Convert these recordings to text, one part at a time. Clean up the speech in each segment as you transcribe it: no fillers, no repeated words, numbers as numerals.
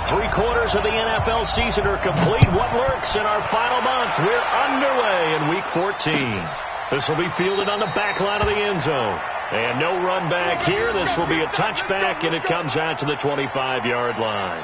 Three-quarters of the NFL season are complete. What lurks in our final month? We're underway in Week 14. This will be fielded on the back line of the end zone. And no run back here. This will be a touchback, and it comes out to the 25-yard line.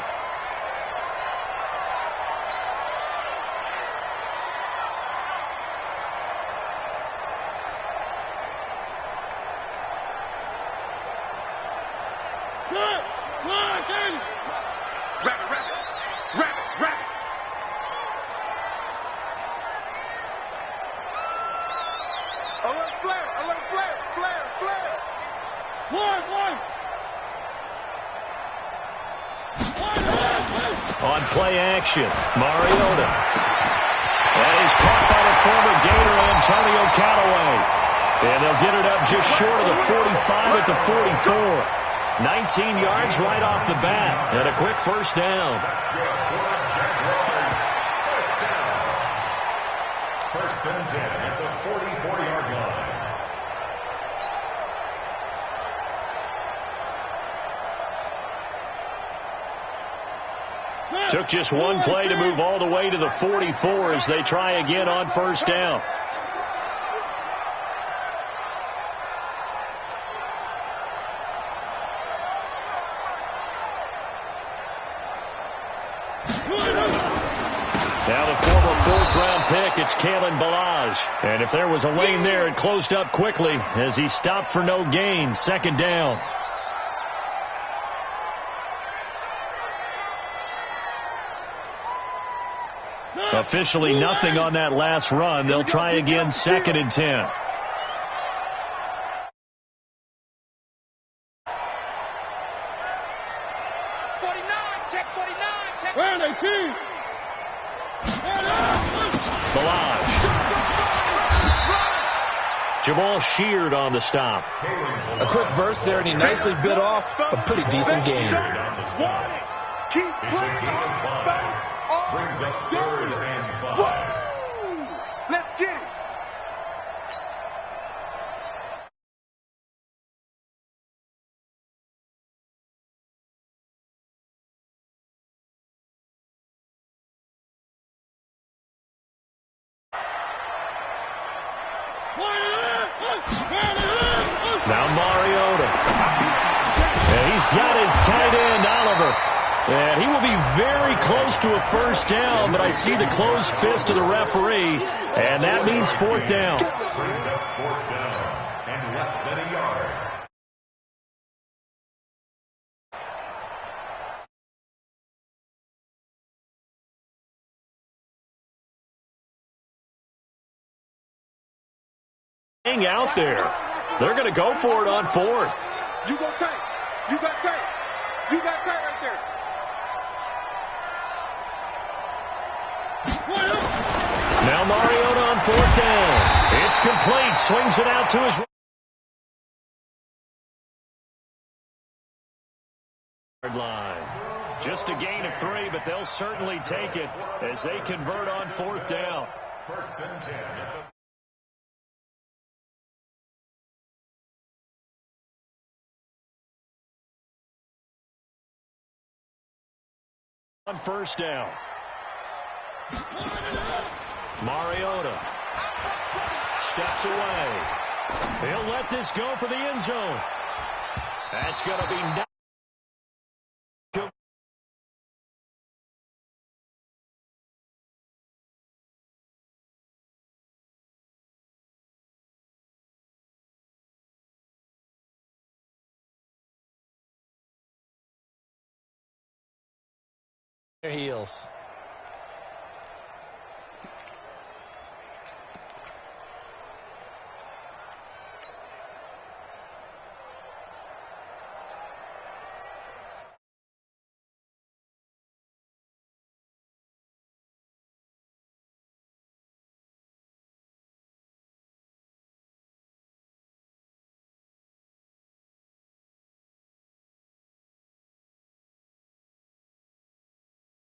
On play action, Mariota. And he's caught by the former Gator, Antonio Callaway. And they'll get it up just short of the 45 at the 44. 19 yards right off the bat. And a quick first down. First and 10 at the 44-yard line. Took just one play to move all the way to the 44 as they try again on first down. Now the former fourth-round pick, it's Kalen Ballage. And if there was a lane there, it closed up quickly as he stopped for no gain. Second down. Officially nothing on that last run. They'll try again, second and 10. Where are they, team? Ballage. Jamal Sheard on the stop. A quick burst there, and he nicely bit off a pretty decent gain. Keep playing on first. Brings up third and 5. Let's get it. Now Mariota. And he's got his tight end, Oliver. And he will be very close to a first down, but I see the closed fist of the referee, and that means fourth down. Brings up fourth down and less than a yard. Hang out there. They're going to go for it on fourth. You go tight. You got tight. You got tight right there. Now Mariota on fourth down. It's complete. Swings it out to his line. Just a gain of 3, but they'll certainly take it as they convert on fourth down. First and 10. On first down. Mariota steps away. He'll let this go for the end zone. That's going to be Their heels.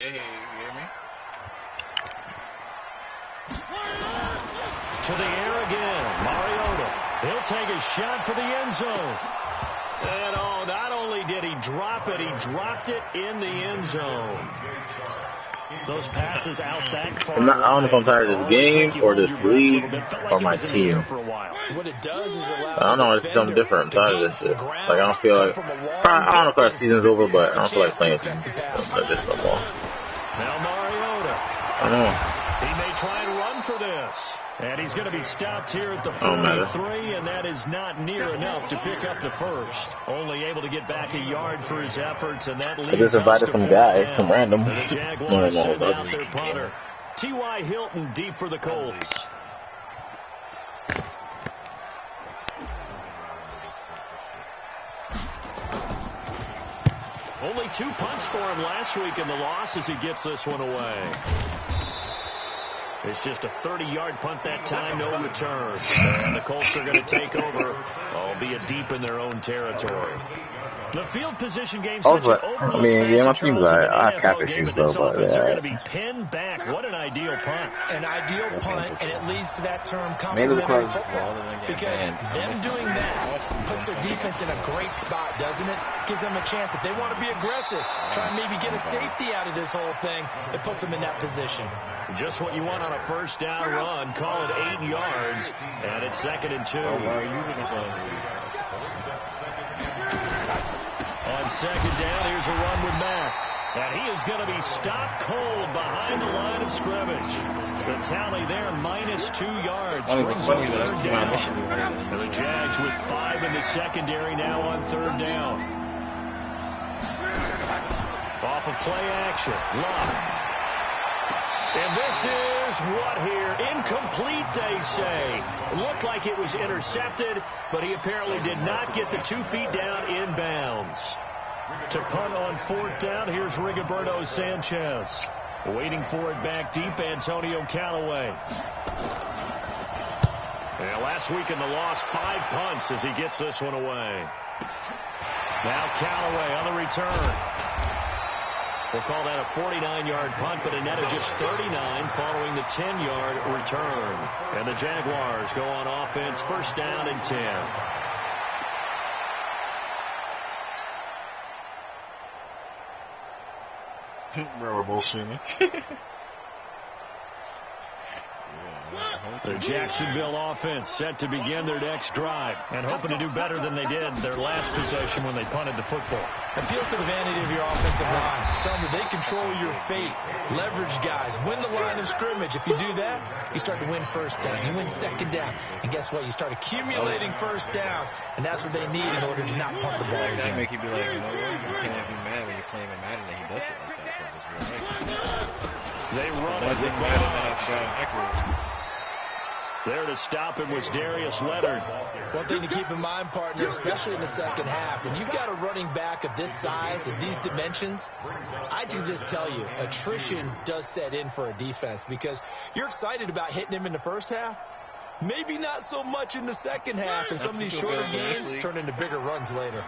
Hey, you hear me? to the air again. Mariota. He'll take a shot for the end zone. And not only did he drop it? He dropped it in the end zone. Those passes out that far. I don't know if I'm tired of this game or this league or my team. What it does is I don't know, it's something different. I'm tired of this shit. Like, I don't feel like... I don't know if the season's over, but I don't feel like playing seasons like this no more. Now Mariota. I don't know. He may try and run for this. And he's going to be stopped here at the 43, and that is not near enough to pick up the first. Only able to get back a yard for his efforts, and that leads I just invited some guy, some random. The Jaguars send out their punter. T.Y. Hilton deep for the Colts. Only 2 punts for him last week in the loss as he gets this one away. It's just a 30-yard punt that time, no return. And the Colts are going to take over, albeit deep in their own territory. The field position game. Also, I mean, yeah, my team's I have cap issues though, but they're going to be pinned back. What an ideal punt! An ideal punt, and it leads to that term complementary football. Because them doing that puts their defense in a great spot, doesn't it? Gives them a chance if they want to be aggressive, try and maybe get a safety out of this whole thing. It puts them in that position. Just what you want on a first down run. Call it 8 yards, and it's 2nd and 2. On 2nd down, here's a run with Mack. And he is going to be stopped cold behind the line of scrimmage. The tally there, -2 yards. Brings up 3rd down. And the Jags with 5 in the secondary now on 3rd down. Off of play action. Luck. And this is what here? Incomplete, they say. It looked like it was intercepted, but he apparently did not get the 2 feet down inbounds. To punt on 4th down, here's Rigoberto Sanchez. Waiting for it back deep, Antonio Callaway. And last week in the loss, 5 punts as he gets this one away. Now Callaway on the return. We'll call that a 49-yard punt, but a net of just 39 following the 10-yard return. And the Jaguars go on offense, 1st down and 10. We're bullshitting. The Jacksonville offense set to begin their next drive and hoping to do better than they did their last possession when they punted the football. Appeal to the vanity of your offensive line. Tell them that they control your fate. Leverage guys. Win the line of scrimmage. If you do that, you start to win 1st down. You win 2nd down. And guess what? You start accumulating 1st downs. And that's what they need in order to not punt the ball again. That make you be like, you know what? You can't be mad when you're playing in Madden that he does shit like that. Because it's real nice. They run it with Madden. There to him was Darius Leonard. One thing to keep in mind, partner, especially in the second half, when you've got a running back of this size and these dimensions, I can just tell you, attrition does set in for a defense because you're excited about hitting him in the first half. Maybe not so much in the second half, and some of these shorter gains turn into bigger runs later.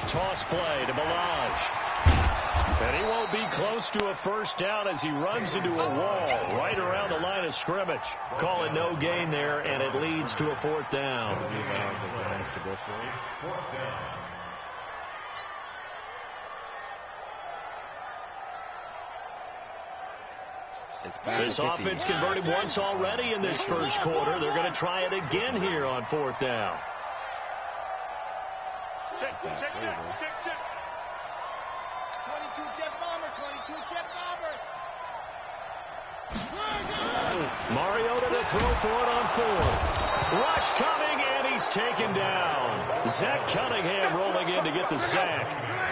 Toss play to Balaj. And he won't be close to a 1st down as he runs into a wall right around the line of scrimmage. Call it no gain there, and it leads to a 4th down. This offense converted once already in this first quarter. They're going to try it again here on 4th down. Check. 22 jet bomber, 22 jet bomber. Mariota to throw for it on 4th. Rush coming, and he's taken down. Zach Cunningham rolling in to get the sack.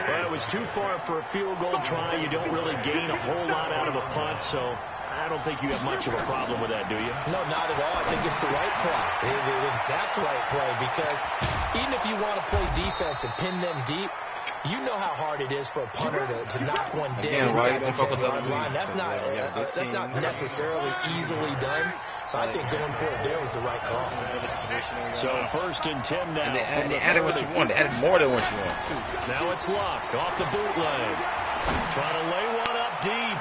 But it was too far for a field goal try. You don't really gain a whole lot out of a punt, so I don't think you have much of a problem with that, do you? No, not at all. I think it's the right play, the exact right play, because even if you want to play defense and pin them deep, you know how hard it is for a punter to knock one dead inside the 10-yard line. That's not necessarily easily done. So I think going for it there was the right call. So 1st and 10 now. And they added what you want. They added more than what you want, too. Now it's Luck off the bootleg. Trying to lay one up deep.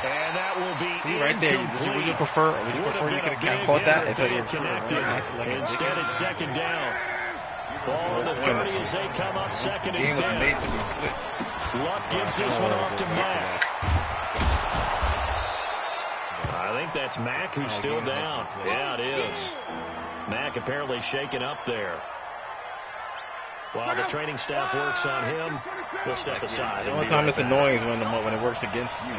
And that will be right there. Would you prefer you could have caught that instead of connected. Instead, it's 2nd down. 30 as they come up second and 10. Luck gives this one off to Mack. I think that's Mack who's still down. Yeah, it is. Mack apparently shaken up there. While the training staff works on him, we'll step aside. The only time it's annoying is when it works against you.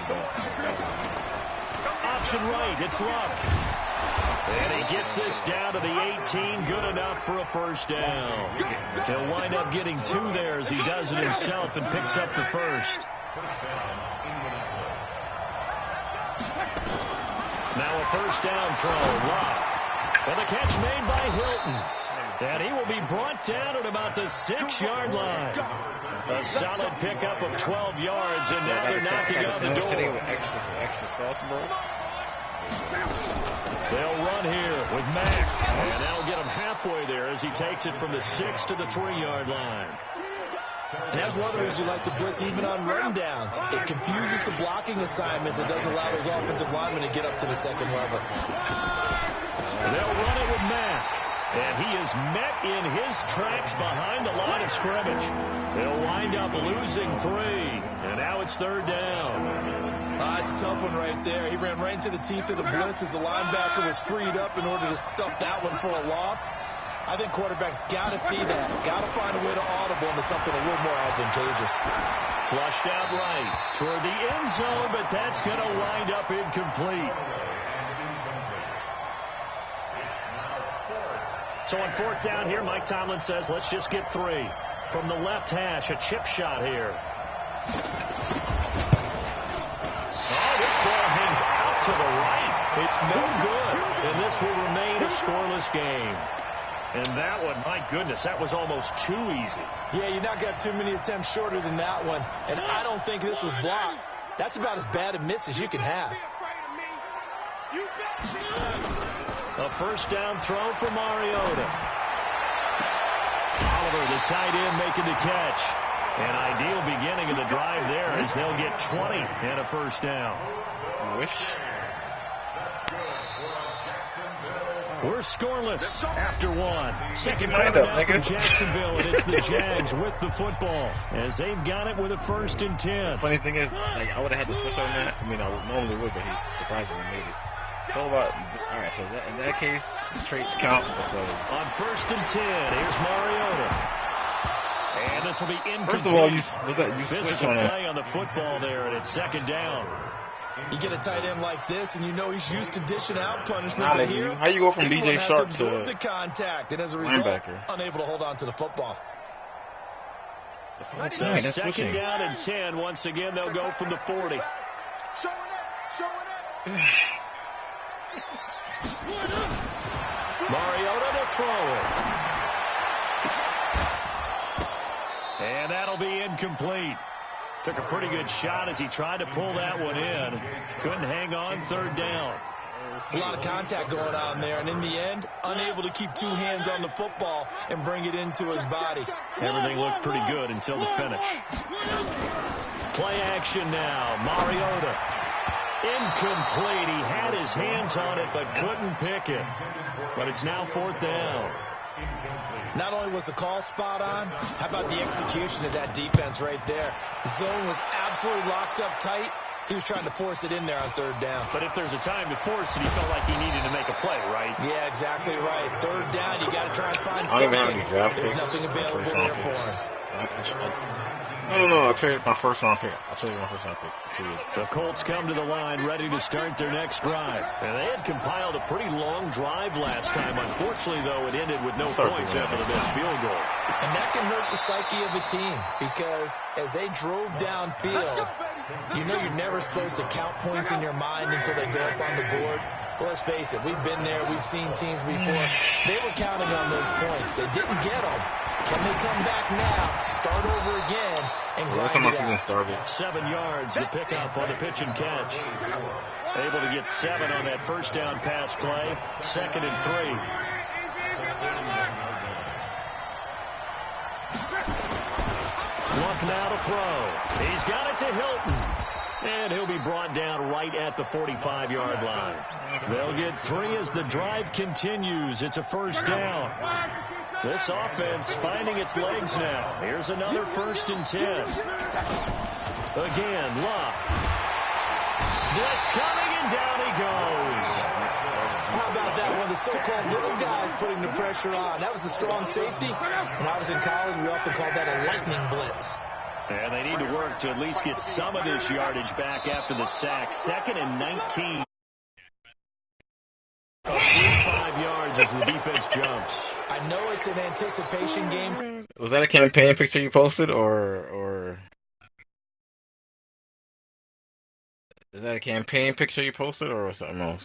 Option right, it's Luck. And he gets this down to the 18, good enough for a first down. He'll wind up getting 2 there as he does it himself and picks up the first. Now a first down throw, Luck. And the catch made by Hilton. And he will be brought down at about the 6-yard line. A solid pickup of 12 yards, and now they're knocking on the door. They'll run here with Mack, and that'll get him halfway there as he takes it from the 6 to the 3-yard line. And that's one of the reasons you like to blitz even on run downs. It confuses the blocking assignments. It doesn't allow those offensive linemen to get up to the second level. They'll run it with Mack. And he is met in his tracks behind the line of scrimmage. They'll wind up losing 3. And now it's third down. It's a tough one right there. He ran right into the teeth of the blitz as the linebacker was freed up in order to stuff that one for a loss. I think quarterbacks got to see that. Got to find a way to audible into something a little more advantageous. Flushed out right toward the end zone, but that's going to wind up incomplete. So on fourth down here, Mike Tomlin says, let's just get 3. From the left hash, a chip shot here. Oh, this ball hangs out to the right. It's no good, and this will remain a scoreless game. And that one, my goodness, that was almost too easy. Yeah, you're not got too many attempts shorter than that one, and I don't think this was blocked. That's about as bad a miss as you can have. A first down throw for Mariota. Oliver, the tight end, making the catch. An ideal beginning of the drive there as they'll get 20 and a first down. We're scoreless after 1. Second quarter now from Jacksonville, and it's the Jags with the football as they've got it with a 1st and 10. Funny thing is, like, I would have had to switch on that. I mean, I normally would, but he surprisingly made it. So about, all right, so in that case, traits count. On 1st and 10, here's Mariota. And this will be incomplete. First of all, you switch on play on the football there, and it's 2nd down. You get a tight end like this, and you know he's used to dishing out punishment. But here, how you go from DJ Sharp to the contact, and as a result, linebacker, unable to hold on to the football. Second down and 10. Once again, they'll go from the 40. Mariota to throw it. And that'll be incomplete. Took a pretty good shot as he tried to pull that one in. Couldn't hang on, 3rd down. A lot of contact going on there, and in the end, unable to keep 2 hands on the football and bring it into his body. Everything looked pretty good until the finish. Play action now. Mariota. Incomplete. He had his hands on it, but couldn't pick it. But it's now 4th down. Not only was the call spot on, how about the execution of that defense right there? The zone was absolutely locked up tight. He was trying to force it in there on 3rd down. But if there's a time to force it, he felt like he needed to make a play, right? Yeah, exactly right. 3rd down, you got to try and find something. There's nothing available there for him. I don't know. I'll tell you my first round pick. The Colts come to the line ready to start their next drive. And they had compiled a pretty long drive last time. Unfortunately, though, it ended with no points after the missed field goal. And that can hurt the psyche of a team because as they drove downfield, you know you're never supposed to count points in your mind until they go up on the board. But let's face it, we've been there. We've seen teams before. They were counting on those points. They didn't get them. Can they come back now, start over again, and grind it out? 7 yards to pick up on the pitch and catch. Able to get 7 on that first down pass play. 2nd and 3. Luck now to throw. He's got it to Hilton. And he'll be brought down right at the 45-yard line. They'll get 3 as the drive continues. It's a first down. This offense finding its legs now. Here's another 1st and 10. Again, Love. Blitz coming, and down he goes. How about that one? The so-called little guys putting the pressure on. That was the strong safety. When I was in college, we often called that a lightning blitz. And they need to work to at least get some of this yardage back after the sack. 2nd and 19. 5 yards as the defense jumps. I know it's an anticipation game. Was that a campaign picture you posted, or is that a campaign picture you posted, or something else?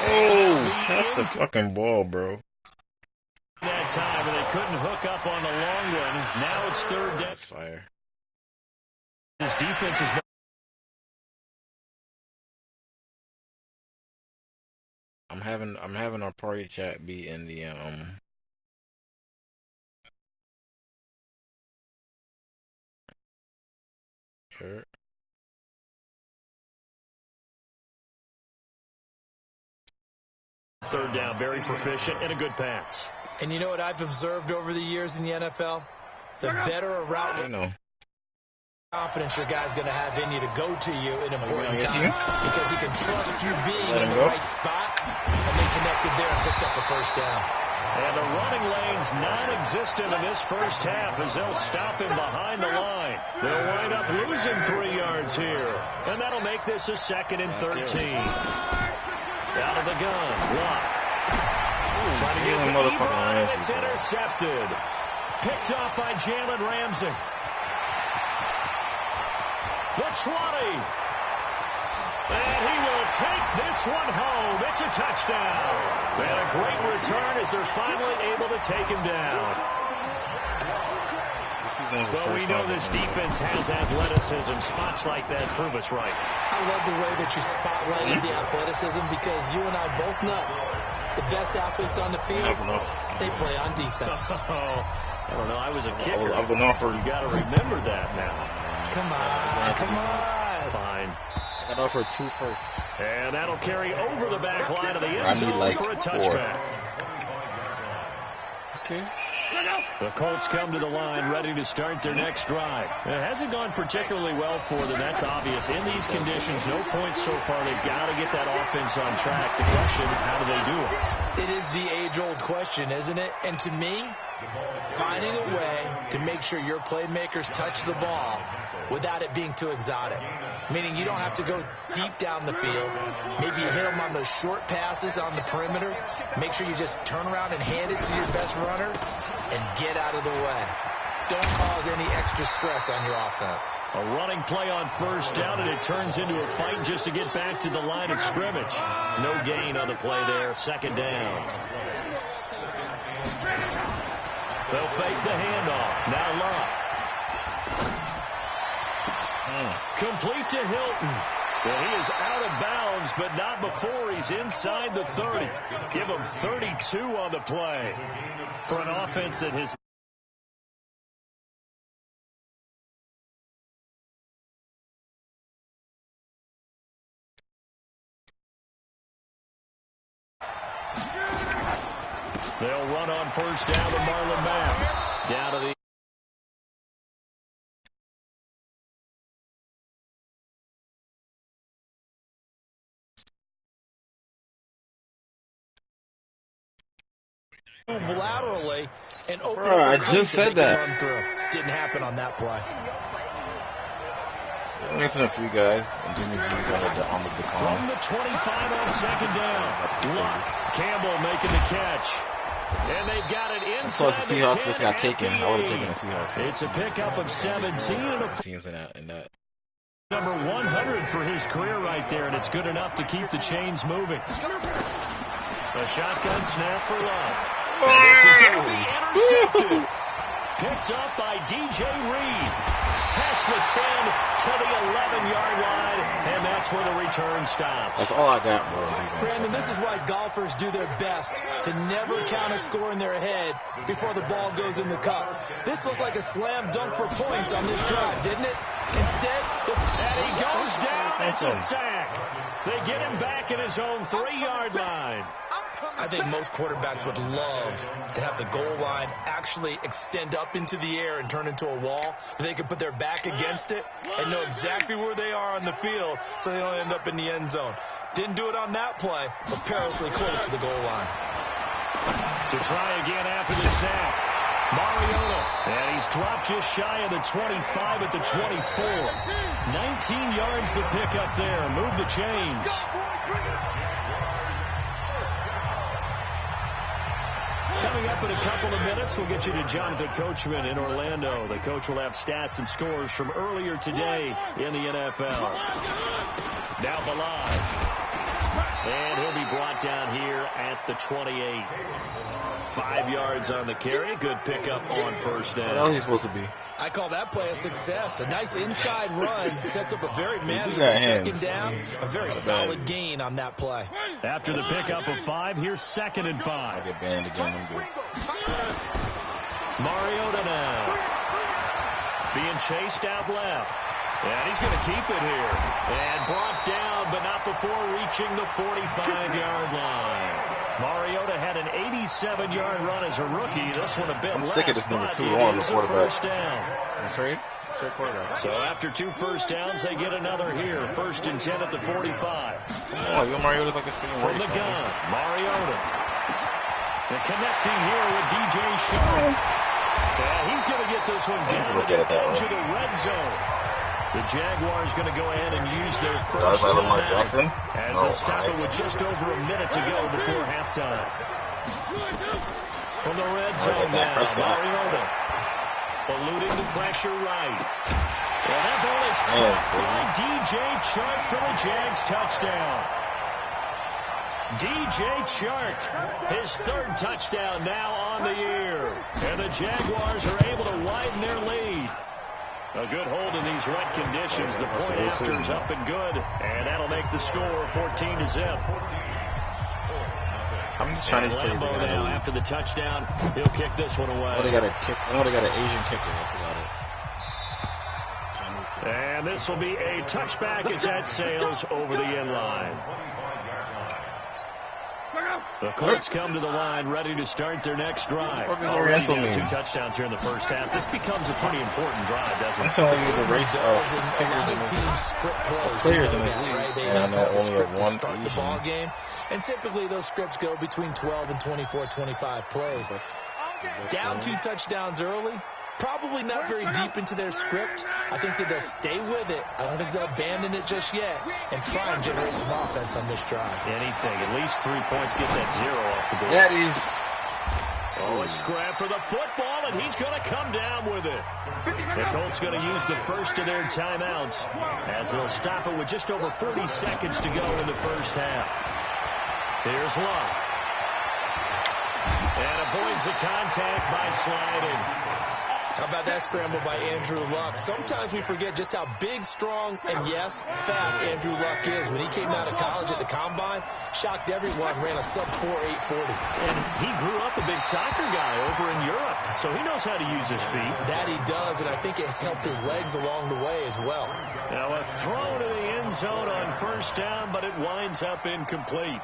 Oh, that's the fucking ball, bro. That time, and they couldn't hook up on the long one. Now it's 3rd down. That's fire. This defense has been. I'm having our party chat be in the Sure. Third down, very proficient, and a good pass. And you know what I've observed over the years in the NFL? The better a route, I know. confidence your guy's going to have in you to go to you in important times because he can trust you being in the right spot, and they connected there and picked up the 1st down. And the running lane's non-existent in this first half as they'll stop him behind the line. They'll wind up losing 3 yards here, and that'll make this a 2nd and 13. Out of the gun, Locke. Trying to get to Ebron, it's intercepted. Picked off by Jalen Ramsey. The 20. And he will take this one home. It's a touchdown. And a great return as they're finally able to take him down. But we know this defense has athleticism. Spots like that prove us right. I love the way that you spotlighted the athleticism because you and I both know the best athletes on the field, they play on defense. I don't know. I was a kicker. I've been offered. You got to remember that now. Come on. Fine. I got offered 2 firsts. And that'll carry over the back line of the end zone for a touchback. Okay. The Colts come to the line ready to start their next drive. It hasn't gone particularly well for them. That's obvious. In these conditions, no points so far. They've got to get that offense on track. The question, how do they do it? It is the age-old question, isn't it? And to me, finding a way to make sure your playmakers touch the ball without it being too exotic. Meaning you don't have to go deep down the field. Maybe you hit them on those short passes on the perimeter. Make sure you just turn around and hand it to your best runner and get out of the way. Don't cause any extra stress on your offense. A running play on 1st down, and it turns into a fight just to get back to the line of scrimmage. No gain on the play there. 2nd down. They'll fake the handoff. Now Love. Complete to Hilton. Well, he is out of bounds, but not before he's inside the 30. Give him 32 on the play for an offense that has... They'll run on 1st down to Marlon Mack. Down to the... Move laterally and open Bro, I just said that. Run through. Didn't happen on that play. Listen to you guys. And Jimmy G's on the decline. From the 25 on 2nd down. Luck. Campbell making the catch. And they've got it inside the 10. Seahawks just got taken. I would have taken the Seahawks. It's a pickup of 17 and a teams in that. Number 100 for his career right there, and it's good enough to keep the chains moving. A shotgun snap for Love. And this is going to be intercepted. Picked up by DJ Reed. Past the 10 to the 11-yard line, and that's where the return stops. That's all I got, bro. Brandon, this is why golfers do their best to never count a score in their head before the ball goes in the cup. This looked like a slam dunk for points on this drive, didn't it? Instead, and he goes down. It's a sack. They get him back in his own 3-yard line. I think most quarterbacks would love to have the goal line actually extend up into the air and turn into a wall. They can put their back against it and know exactly where they are on the field so they don't end up in the end zone. Didn't do it on that play, but perilously close to the goal line. To try again after the snap. Mariota, and he's dropped just shy of the 25 at the 24. 19 yards to pick up there. Move the chains. Coming up in a couple of minutes, we'll get you to Jonathan Coachman in Orlando. The coach will have stats and scores from earlier today in the NFL. Now Ballage. And he'll be brought down here at the 28. 5 yards on the carry. Good pickup on first down. What else is he supposed to be? I call that play a success. A nice inside run sets up a very manageable second down. A very solid gain on that play. After the pickup of 5, here's 2nd and 5. Get banned again. I'm good. Mariota now. Being chased out left. And he's going to keep it here. And brought down, but not before reaching the 45-yard line. Mariota had an 87-yard run as a rookie. This one a bit less. I'm sick of this number 2 on the quarterback. Trade? So after 2 first downs, they get another here. 1st and 10 at the 45. Oh, Mariota's like a second From the gun, Mariota. And connecting here with DJ Sharp. And he's going to get this one down to the edge of the red zone. The Jaguars going to go ahead and use their first timeout as they'll stop it with just over a minute to go before halftime. From the red zone now, Mariota eluding the pressure right. And that ball is caught by DJ Chark for the Jags touchdown. DJ Chark, his 3rd touchdown now on the year. And the Jaguars are able to widen their lead. A good hold in these wet conditions. The point after's up and good, and that'll make the score 14-0. How many Chinese players Lambo now after the touchdown, he'll kick this one away. Oh, they got a kick. Oh, they got an Asian kicker. I forgot it. And this will be a touchback as that sails over the end line. The Colts come to the line ready to start their next drive. Already got 2 touchdowns here in the first half. This becomes a pretty important drive, doesn't it? I'm telling you, the race of players in this league. They And I know only have one start the ball game. And typically those scripts go between 12 and 24, 25 plays. Down 2 touchdowns early. Probably not very deep into their script. I think that they'll stay with it. I don't think they'll abandon it just yet and try and generate some offense on this drive. Anything. At least 3 points. Get that 0 off the board. That is. Oh, a scrap for the football, and he's going to come down with it. The Colts going to use the first of their timeouts as they'll stop it with just over 40 seconds to go in the first half. Here's Luck. And avoids the contact by sliding. How about that scramble by Andrew Luck? Sometimes we forget just how big, strong, and, yes, fast Andrew Luck is. When he came out of college at the Combine, shocked everyone, ran a sub-4.840. And he grew up a big soccer guy over in Europe, so he knows how to use his feet. That he does, and I think it has helped his legs along the way as well. Now a throw to the end zone on first down, but it winds up incomplete.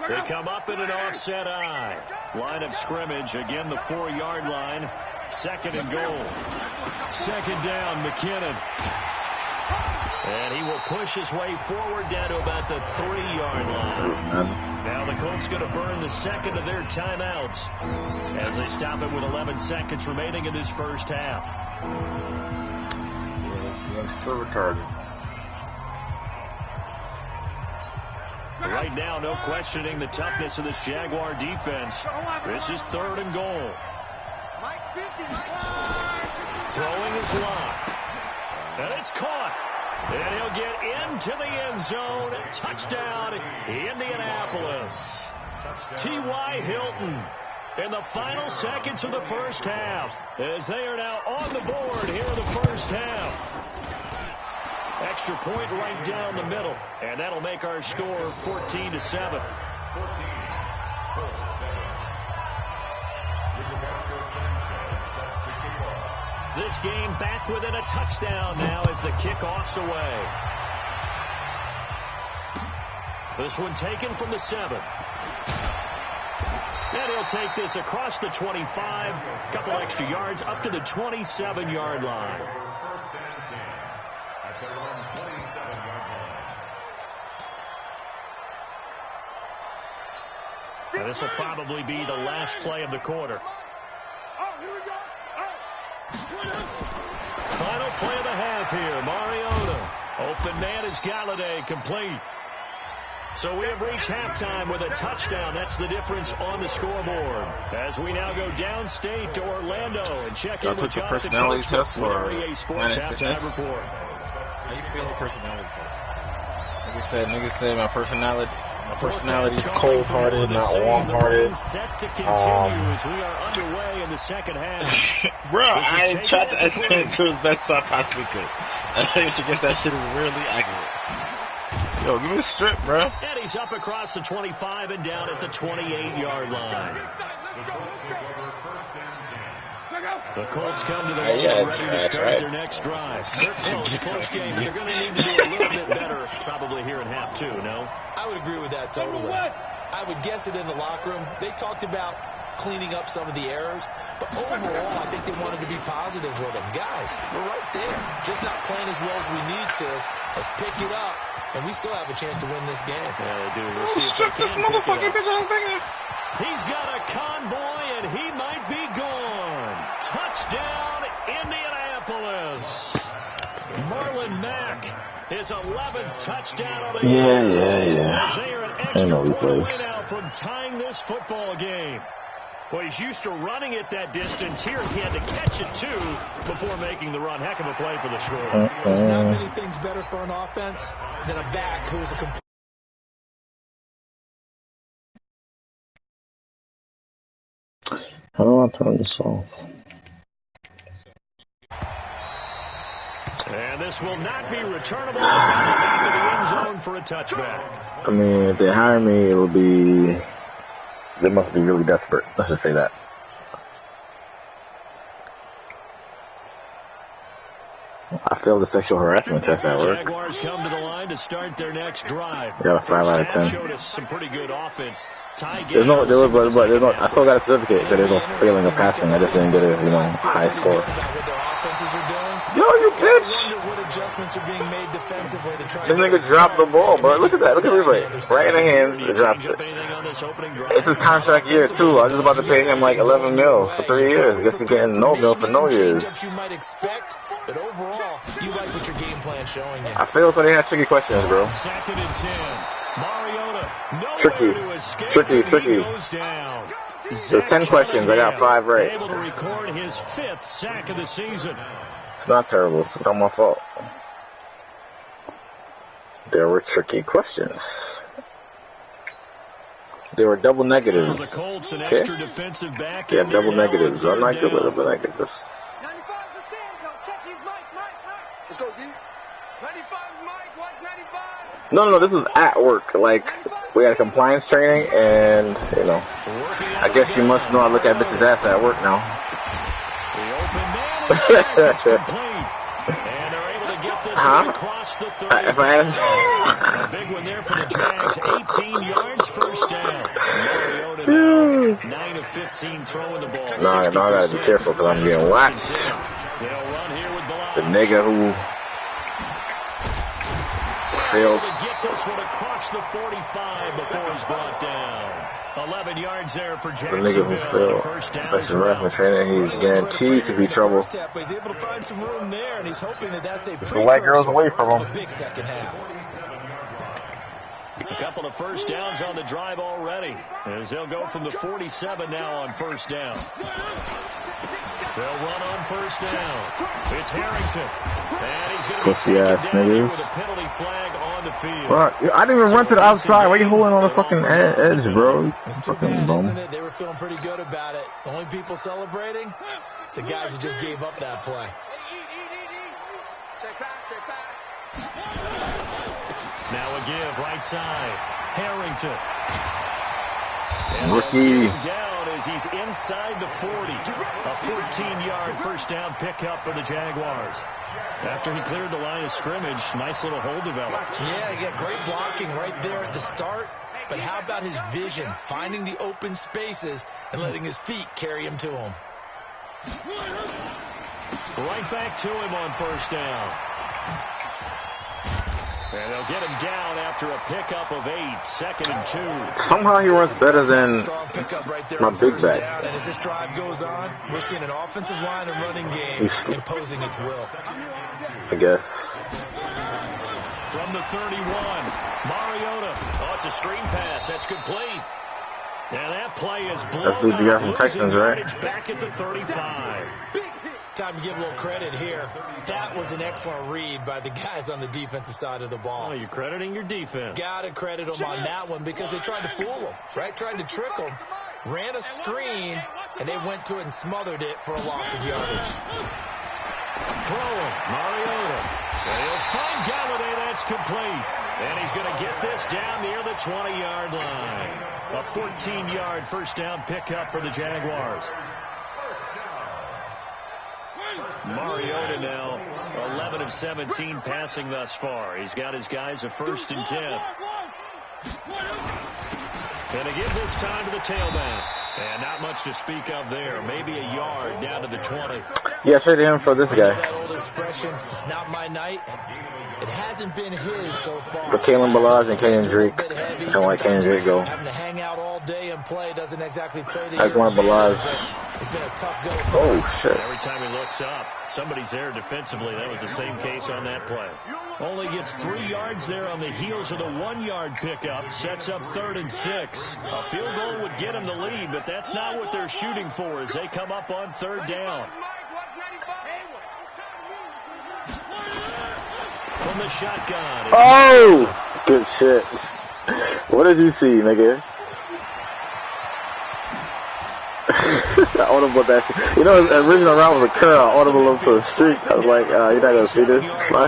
They come up in an offset eye. Line of scrimmage, again the 4-yard line. 2nd and goal. 2nd down, McKinnon. And he will push his way forward down to about the 3-yard line. Now the Colts going to burn the 2nd of their timeouts as they stop it with 11 seconds remaining in this first half. Yeah, it's so retarded. Right now, no questioning the toughness of this Jaguar defense. This is 3rd and goal. Throwing is locked. And it's caught. And he'll get into the end zone. Touchdown, Indianapolis. T.Y. Hilton in the final seconds of the first half as they are now on the board here in the first half. Extra point right down the middle, and that'll make our score 14-7. this game back within a touchdown now as the kickoff's away. This one taken from the 7. And he'll take this across the 25, a couple extra yards up to the 27-yard line. First and 10 at their own 27-yard line. And this will probably be the last play of the quarter. Oh, here we go. Final play of the half here. Mariota. Open man is Galladay, complete. So we have reached halftime with a touchdown. That's the difference on the scoreboard. As we now go downstate to Orlando and check in with Jonathan personality test for REA Sports halftime report. How you feel the personality test? Niggas say my personality is cold-hearted, not warm-hearted. Set to continue as we are underway in the second half. Bro, I tried to estimate to as best I possibly could. I guess that shit is weirdly accurate. Yo, give me a strip, bro. And he's up across the 25 and down at the 28-yard line. The Colts come to the line ready to start their next drive. They're close game, but they're going to need to do a little bit better probably here in half 2, no? I would agree with that totally. I would guess it in the locker room. They talked about cleaning up some of the errors, but overall, I think they wanted to be positive with them. Guys, we're right there. Just not playing as well as we need to. Let's pick it up, and we still have a chance to win this game. Yeah, they do. We'll see Strip this motherfucking bitch out of here. He's got a convoy, and he might be gone. Touchdown, Indianapolis. Marlon Mack, his 11th touchdown of the year. Yeah. As they are an extra point away now from tying this football game. Well, he's used to running it that distance. Here he had to catch it, too, before making the run. Heck of a play for the score. There's not many things better for an offense than a back who is a complete. How do I turn this off? And this will not be returnable. It's on the back of the end zone for a touchback. I mean, if they hire me, it'll be... They must be really desperate. Let's just say that. I failed the sexual harassment test at work. Jaguars come to the line to start their next drive. Got a 5 out of 10. Showed us some pretty good offense. There's no, I still got a certificate, but there's no failing or passing. I just didn't get a, high score. Yo, you bitch! This nigga dropped the ball, bro. Look at that. Look at replay. Right in the hands, it drops it. It's his contract year, too. I was just about to pay him like 11 mil for 3 years. Guess he's getting no mil for no years. But overall, you like what your game plan showing you. I feel like they have tricky questions, bro. Second and 10. Mariota, Tricky. There's 10 questions. I got 5 right. Able to record his 5th sack of the season. It's not terrible. It's not my fault. There were tricky questions. There were double negatives. Okay? Yeah, double negatives. I'm not good with double negatives. Let's go, D. 95 Mike, watch 95. No, this was at work. Like, we had compliance training, and, I guess you must know I look at bitches' ass at work now. If I had... Big one there for the Jags. 18 yards, first down. Mariota now 9 of 15 throwing the ball. No, I gotta be careful because I'm getting watched. The nigga who failed. To get this one across the 45 before he's brought down. 11 yards there for Jacksonville. The nigga who failed sexual harassment training, he's guaranteed to be trouble. He's able to find some room there, and he's hoping that's a the white girls away from him. Big second half. A couple of first downs on the drive already, as they'll go from the 47 now on first down. They'll run on first down. It's Harrington. And he's going to be taken down with a penalty flag on the field. Bro, I didn't even run to the outside. Why are you holding on the fucking edge, bro? It's fucking bum. Isn't it? They were feeling pretty good about it. The only people celebrating, the guys who just gave up that play. Check back. Now a give, right side. Harrington. Rookie. Down down as he's inside the 40. A 14-yard first down pickup for the Jaguars. After he cleared the line of scrimmage, nice little hole developed. Yeah, he got great blocking right there at the start. But how about his vision, finding the open spaces and letting his feet carry him to him? Right back to him on first down. And they'll get him down after a pickup of 8, 2nd and 2. Somehow he runs better than Strong pickup right there my on big first back. down. And as this drive goes on, we're seeing an offensive line and running game imposing its will. I guess. From the 31, Mariota. Oh, it's a screen pass. That's complete. And that play is blown That's the guy from out, Texans, right? back at the 35. Time to give a little credit here. That was an excellent read by the guys on the defensive side of the ball. Oh, you're crediting your defense. Got to credit them on that one because they tried to fool them, right? Tried to trick them. Ran a screen, and they went to it and smothered it for a loss of yardage. Throwing, Mariota. And he'll find Galladay. That's complete. And he's going to get this down near the 20-yard line. A 14-yard first down pickup for the Jaguars. Mariota now 11 of 17 passing thus far. He's got his guys a 1st and 10. And to give this time to the tailback. And not much to speak of there. Maybe a yard down to the 20. Yeah, traded him for this guy. That old expression, it's not my night. It hasn't been his so far. For Kalen Ballage and Kenyon Drake. I don't like Kenyon Drake go. Having to hang out all day and play doesn't exactly play the I just want Ballage. It's been a tough go. Oh, shit. Every time he looks up, somebody's there defensively. That was the same case on that play. Only gets 3 yards there on the heels of the 1-yard pickup. Sets up 3rd and 6. A field goal would get him the lead, but that's not what they're shooting for as they come up on 3rd down. From the shotgun. Oh! Good shit. What did you see, nigga? I audible that shit. You know, the original round was a curl. I audible up to the street. I was like, you're not going to see this? Well,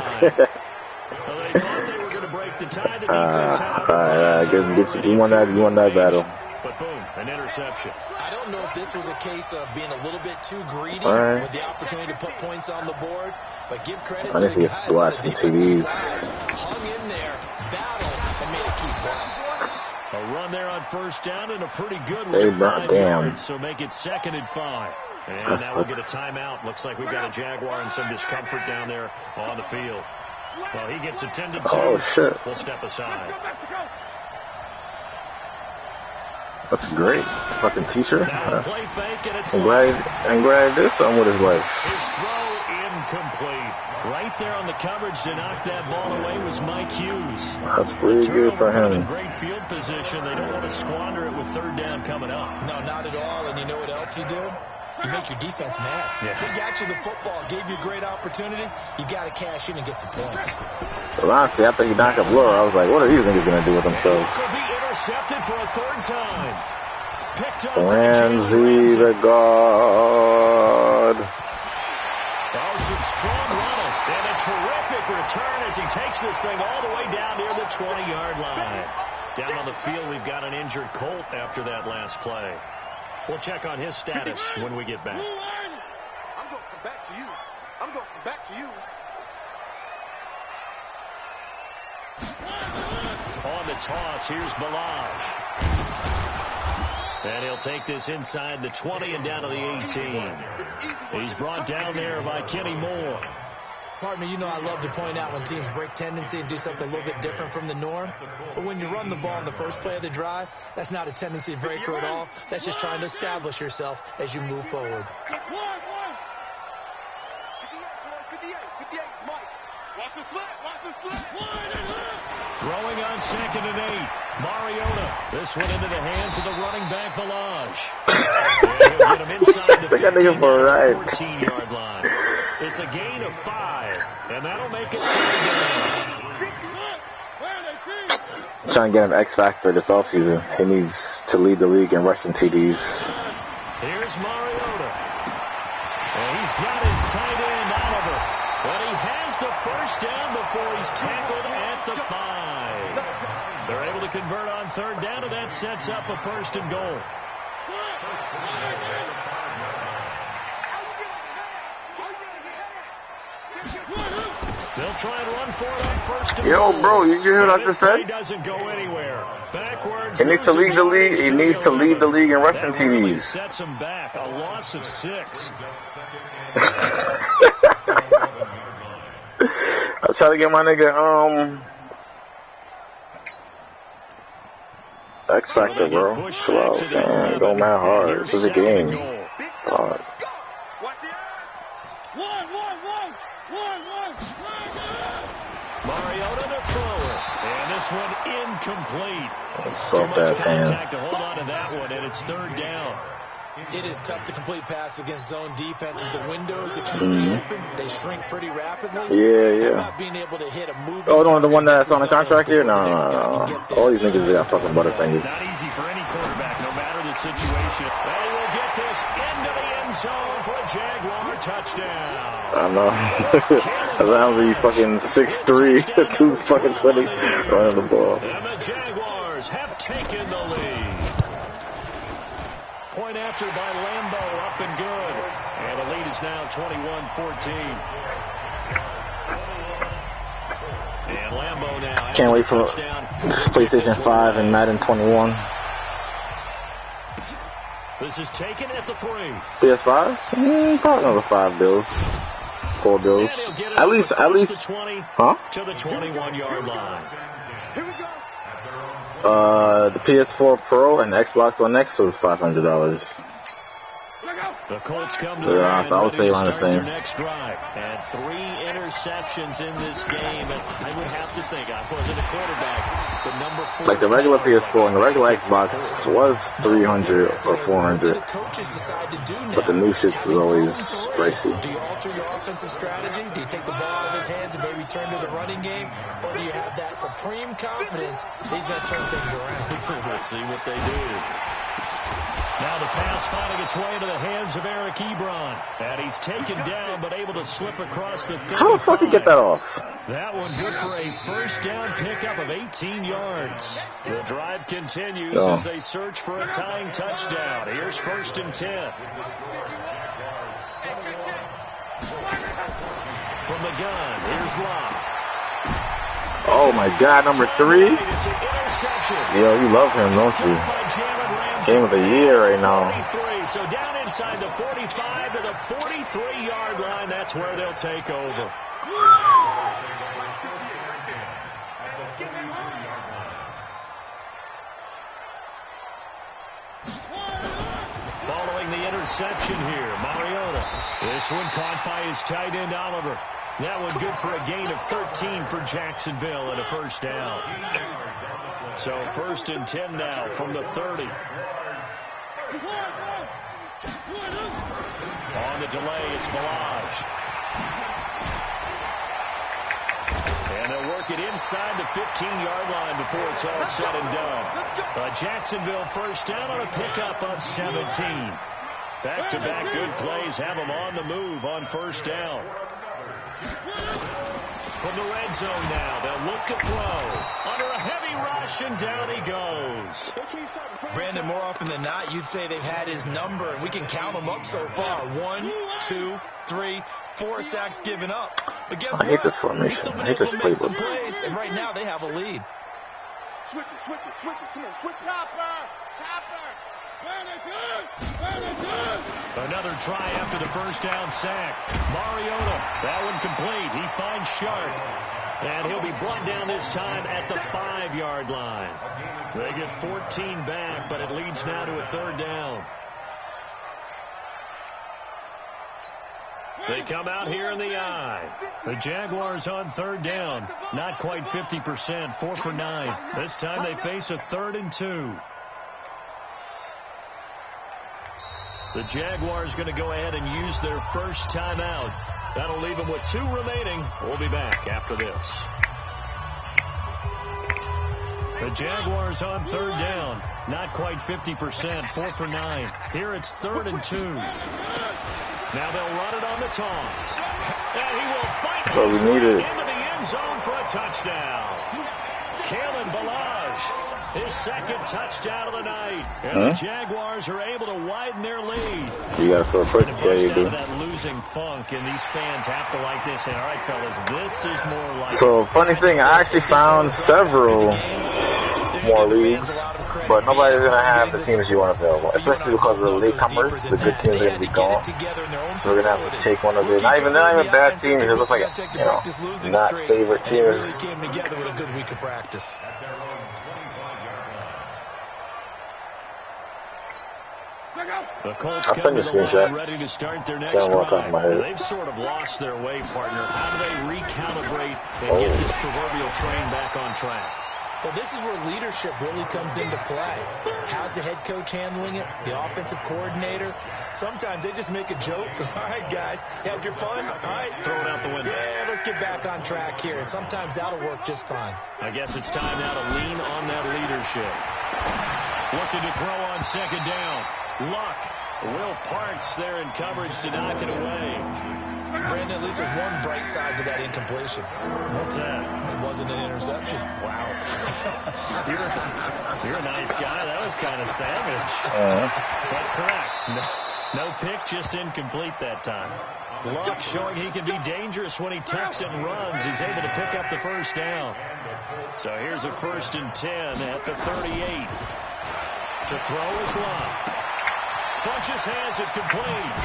they thought they were going to break the tie. The defense had you won that battle. But boom, an interception. I don't know if this was a case of being a little bit too greedy Right. with the opportunity to put points on the board, but give credit I to need the to guys get on watching the defensive TVs. side. Hung in there, battled, and made a key play. A run there on first down and a pretty good Hey, one. bro, 5 damn. yards, so make it 2nd and 5. And now we'll get a timeout. Looks like we've got a Jaguar and some discomfort down there on the field. Well, he gets attended to. Oh, shit. We'll step aside. That's great. Fucking teacher. Now a play fake, and it's I'm glad he did something with his life. his throw incomplete. Right there on the coverage to knock that ball away was Mike Hughes. That's pretty good for Turnover, him. great field position. They don't want to squander it with 3rd down coming up. No, not at all. And you know what else you do? You make your defense mad. Yeah. They got you the football, gave you a great opportunity. You got to cash in and get some points. Well, honestly, after he knocked up Laura, I was like, what are these niggas going to do with themselves? Could be intercepted for a 3rd time. Picked up Ramsey, the God. Oh, some strong running. And a terrific return as he takes this thing all the way down near the 20-yard line. Down on the field, we've got an injured Colt after that last play. We'll check on his status when we get back. I'm going to come back to you. I'm going to come back to you. On the toss, here's Ballage. And he'll take this inside the 20 and down to the 18. He's brought down there by Kenny Moore. Partner, you know I love to point out when teams break tendency and do something a little bit different from the norm. But when you run the ball in the first play of the drive, that's not a tendency breaker at all. That's just trying to establish yourself as you move forward. 58, Mike. Watch the slant. Watch the slant. Throwing on 2nd and 8. Mariota. This one into the hands of the running back, Ballage. And he'll get him inside the 14-yard line. It's a gain of 5, and that'll make it 3rd down. Trying to get him X Factor this offseason. He needs to lead the league in rushing TDs. Here's Mariota. And he's got his tight end, Oliver. But he has the 1st down before he's tackled at the 5. They're able to convert on 3rd down, and that sets up a 1st and goal. They'll try and run for it on first and Yo, bro, you hear what I just said? He doesn't go anywhere. Backwards. He needs to lead the league. He needs to lead the league in rushing TDs. Sets him back. A loss of 6. I try to get my nigga X Factor, bro. Chill out, man. It don't matter hard. This is a game. Mariota to throw it. And this one incomplete. Too much contact to hold on to that one, and it's 3rd down. It is tough to complete pass against zone defenses. The windows that you see open, they shrink pretty rapidly. Yeah. Not being able to hit a moving the one that's on the contract here? No. All these niggas got fucking butterfingers. Not easy for any quarterback, no matter the situation. They will get this into the end zone for a Jaguar touchdown. I know. Around the fucking 6'3", 220 running the ball. And the Jaguars have taken the lead. Point after by Lambo, up and good. And the lead is now 21-14. And Lambo now. Can't wait for PlayStation 5 and Madden 21. This is taken at the 3. PS5? Probably another 5 bills. 4 bills. At least. To the 21-yard line. Here we go. The PS4 Pro and Xbox One X was $500. The Colts come to So I would say around the same. Next drive. And 3 interceptions in this game. And I would have to think, I wasn't a quarterback, the number 4. Like the regular PS4 and the regular Xbox was $300 or $400. But the new shit is always pricey. Do you alter your offensive strategy? Do you take the ball out of his hands and maybe turn to the running game? Or do you have that supreme confidence he's going to turn things around? We'll see what they do. Now the pass finding its way into the hands of Eric Ebron. And he's taken down but able to slip across the 35. How the fuck you get that off? That one good for a first down pickup of 18 yards. The drive continues as they search for a tying touchdown. Here's 1st and 10. From the gun, here's Locke. Oh my God, number 3? Yo, you love him, don't you? Game of the year right now. So down inside the 45 to the 43-yard line. That's where they'll take over. Following the interception here, Mariota. This one caught by his tight end, Oliver. That one good for a gain of 13 for Jacksonville and a first down. So 1st and 10 now from the 30. On the delay, it's Balaj. And they'll work it inside the 15-yard line before it's all said and done. A Jacksonville first down on a pickup of 17. Back-to-back good plays have them on the move on first down. From the red zone now, they'll look to throw. Under a heavy rush, and down he goes. Brandon, more often than not, you'd say they've had his number, and we can count them up so far. 1, 2, 3, 4 sacks given up. But guess what? I hate this formation. I hate this playbook. Plays, and right now they have a lead. Switch it. Come on, switch it. Chopper. Another try after the first down sack. Mariota, that one complete. He finds Sharp. And he'll be brought down this time at the 5-yard line. They get 14 back, but it leads now to a 3rd down. They come out here in the eye. The Jaguars on 3rd down. Not quite 50%, 4 for 9. This time they face a 3rd and 2. The Jaguars going to go ahead and use their first timeout. That'll leave them with 2 remaining. We'll be back after this. The Jaguars on 3rd down. Not quite 50%, 4 for 9. Here it's 3rd and 2. Now they'll run it on the toss. And he will fight his way into the end zone for a touchdown. Kalen Ballage, his second touchdown of the night. And the Jaguars are able to widen their lead. You got to feel pretty. Yeah, you do. That losing funk, and these fans have to like this. And all right, fellas, this is more like. So, funny thing, I actually found several more leagues, but nobody's going to have the teams you want available, especially because of the latecomers. The good teams are going to be gone. So we're going to have to take one of the, not even bad teams. It looks like, not favorite teams. Came together with a good week of practice. The Colts I'll send you screenshots. ready to start their next drive. They've sort of lost their way, partner. How do they recalibrate and get this proverbial train back on track? Well, this is where leadership really comes into play. How's the head coach handling it? The offensive coordinator? Sometimes they just make a joke. All right, guys, had your fun? All right. Throw it out the window. Yeah, let's get back on track here. And sometimes that'll work just fine. I guess it's time now to lean on that leadership. Looking to throw on second down. Luck. Will Parks there in coverage to knock it away. Brandon, at least there's one bright side to that incompletion. What's that? It wasn't an interception. Wow. You're a nice guy. That was kind of savage. But correct. No pick, just incomplete that time. Luck showing he can be dangerous when he tucks it and runs. He's able to pick up the first down. So here's a 1st and 10 at the 38. To throw is Luck. Funches has it complete.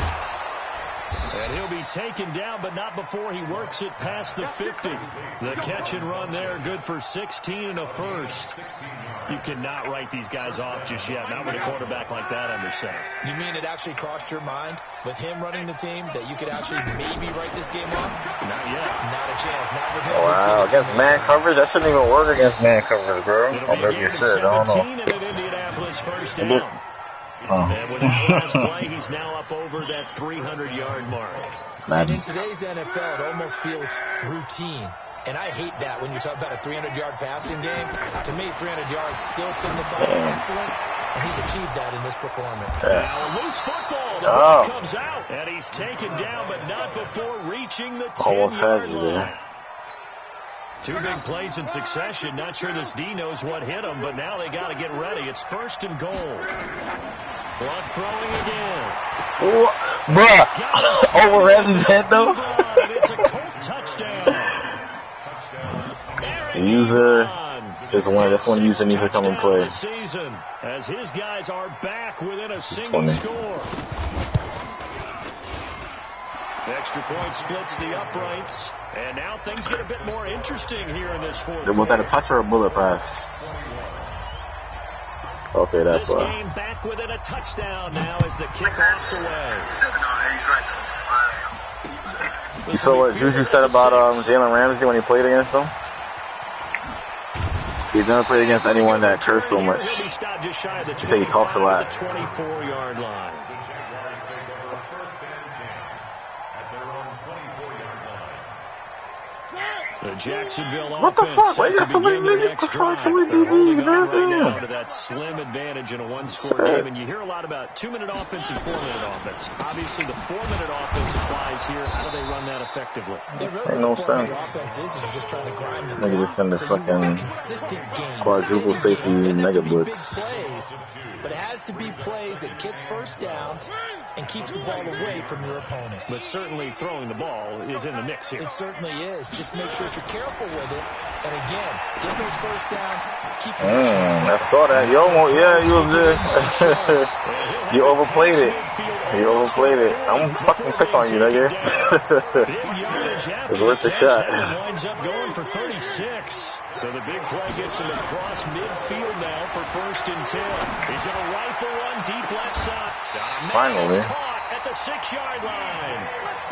And he'll be taken down, but not before he works it past the 50. The catch and run there, good for 16 and a first. You cannot write these guys off just yet, not with a quarterback like that under center. You mean it actually crossed your mind with him running the team that you could actually maybe write this game off? Not yet. Not a chance. Not with him. Wow, against man coverage? That shouldn't even work against man coverage, bro. Or maybe you should. I don't know. And an Indianapolis first down. And with that last play, he's now up over that 300-yard mark. And in today's NFL, it almost feels routine. And I hate that when you talk about a 300-yard passing game. To me, 300 yards still signifies excellence, and he's achieved that in this performance. Now a loose football. The ball comes out, and he's taken down, but not before reaching the 10-yard line. Two big plays in succession. Not sure this D knows what hit him, but now they got to get ready. It's 1st and goal. Luck throwing again. Bruh, overran his head though. It's a Colt touchdown. The user is the one. That's one user needs to come and play. Season, as his guys are back within a single score. The extra point splits the uprights, and now things get a bit more interesting here in this fourth. Was that a touch or a bullet pass? Okay, that's why. This game back within a touchdown now as the kickoff's away. You saw what Juju said about Jalen Ramsey when he played against him? He's never played against anyone that cursed so much. He said he talks a lot. 24-yard line. The Jacksonville what the fuck? Why you got so many niggas right now to that slim advantage in a one-score game, and you hear a lot about 2-minute offense and 4-minute offense. Obviously, the 4-minute offense applies here. How do they run that effectively? Ain't no sense. Nigga just send this fucking quadruple safety mega blitz. But it has to be plays that gets first downs and keeps the ball away from your opponent. But certainly throwing the ball is in the mix here. It certainly is. Just make sure that you're careful with it. And again, get those first downs. Keep I saw that. You almost, you was there. You overplayed it. You overplayed it. I'm fucking pick on you, nigga. It's worth the shot. Winds up going for 36. So the big play gets him across midfield now for 1st and 10. He's going to rifle one deep left side. Finally. Caught at the 6-yard line.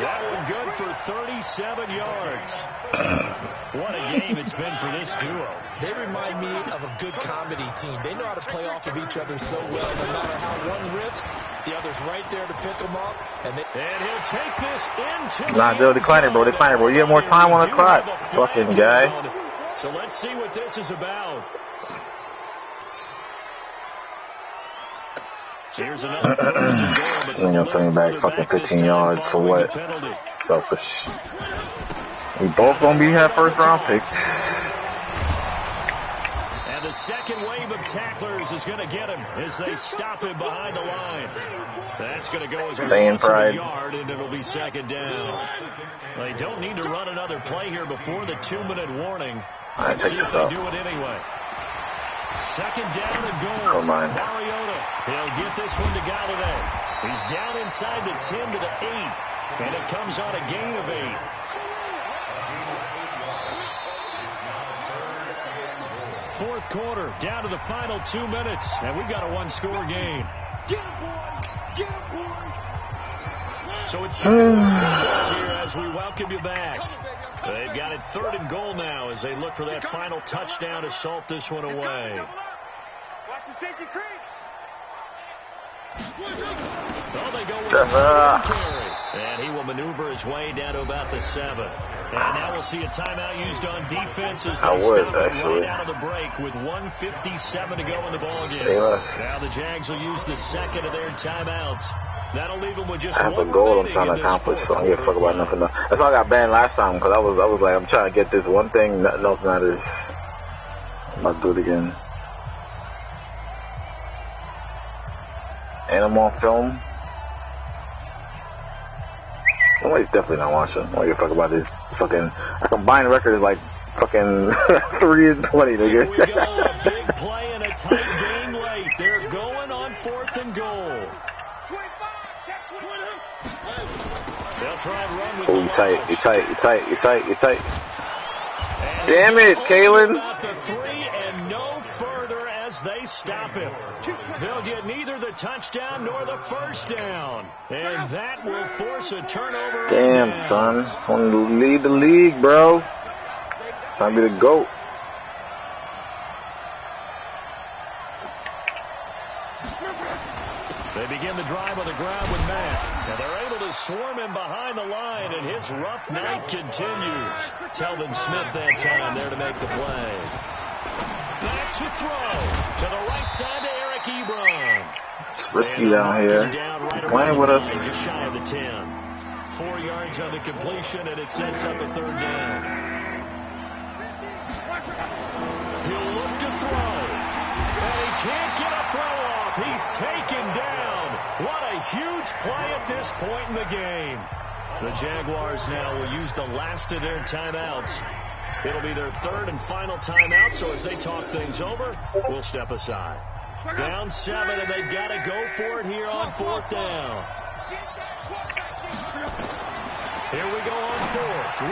That one good for 37 yards. What a game it's been for this duo. They remind me of a good comedy team. They know how to play off of each other so well. No matter how one rips, the other's right there to pick them up. And he'll take this into the decline it, bro. Decline it, bro. You have more time on the clock. Fucking guy. So let's see what this is about. Here's another 1st and goal. You know, sending back fucking 15 yards for what? Selfish. We both gonna be have 1st round picks. the second wave of tacklers is going to get him as they stop him behind the line. That's going to go as a loss of a yard, and it'll be second down. They don't need to run another play here before the 2-minute warning. Let's see if they do it anyway. Second down and goal. Mariota. He'll get this one to Galladay. He's down inside the 10 to the 8. And it comes on a gain of 8. Fourth quarter, down to the final 2 minutes. And we've got a one-score game. So it's here as we welcome you back. They've got it 3rd and goal now as they look for that final touchdown to salt this one away. Watch the safety creep. So they go with a carry. And he will maneuver his way down to about the 7. And now we'll see a timeout used on defense as they stop right out of the break with 1:57 to go in the ballgame. Now the Jags will use the second of their timeouts. That'll leave them with just I have a goal I'm trying to accomplish, so I don't give a fuck about nothing else. That's why I got banned last time, because I was like, I'm trying to get this one thing, nothing else matters. I'm about to do it again. And I'm on film. Somebody's definitely not watching. I don't give a fuck about this fucking... Our combined record is like fucking 3-20, nigga. Here we go, a big play and a tight game late. They're going on 4th and goal. 25, check 20. They'll try and run with you tight. Damn it, Kalen. About the 3 and no further as they stop him. They'll get neither the touchdown nor the first down. And that will force a turnover. Damn, son. Want to lead the league, bro. Time to be the GOAT. They begin the drive on the ground with Matt. And they're able to swarm him behind the line, and his rough night continues. Telvin Smith that time there to make the play. Back to throw. To the right side to Eric Ebron. It's risky down here. Playing with us. Just shy of the 10. 4 yards on the completion, and it sets up a 3rd down. He'll look to throw. And he can't get a throw off. He's taken down. What a huge play at this point in the game. The Jaguars now will use the last of their timeouts. It'll be their 3rd and final timeout, so as they talk things over, we'll step aside. Down 7, and they've got to go for it here on 4th down. Here we go on 4th.